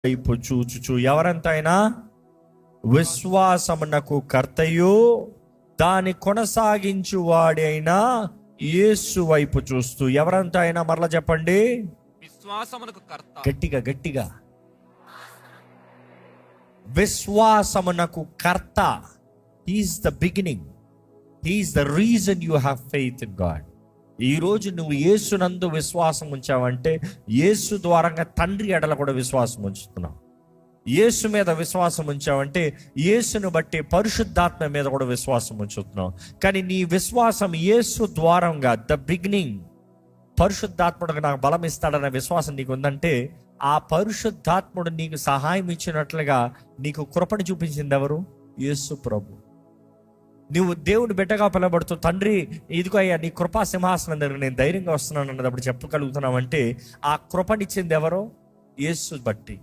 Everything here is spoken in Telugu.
వైపు చూచుచు ఎవరంతైనా విశ్వాసమునకు కర్తయు దాని కొనసాగించు వాడి అయినా యేసు వైపు చూస్తూ. ఎవరంతా అయినా మరలా చెప్పండి, విశ్వాసమునకు కర్త. గట్టిగా విశ్వాసమునకు కర్త. He's the beginning, he's the reason you have faith in God. ఈ రోజు నువ్వు యేసునందు విశ్వాసం ఉంచావంటే యేసు ద్వారంగా తండ్రి ఎడల కూడా విశ్వాసం ఉంచుతున్నావు. యేసు మీద విశ్వాసం ఉంచావంటే యేసును బట్టి పరిశుద్ధాత్మ మీద కూడా విశ్వాసం ఉంచుతున్నావు. కానీ నీ విశ్వాసం యేసు ద్వారంగా, ద బిగినింగ్, పరిశుద్ధాత్ముడికి నాకు బలం ఇస్తాడనే విశ్వాసం నీకు ఉందంటే ఆ పరిశుద్ధాత్ముడు నీకు సహాయం ఇచ్చినట్లుగా నీకు కృపను చూపించింది ఎవరు? యేసు ప్రభు. నువ్వు దేవుని బిడ్డగా పిలబడుతూ తండ్రి ఇదిగో అయ్యా నీ కృపా సింహాసనం దగ్గర నేను ధైర్యంగా వస్తున్నాను అన్నప్పుడు చెప్పగలుగుతున్నావంటే ఆ కృపనిచ్చింది ఎవరో? యేసు బట్టి.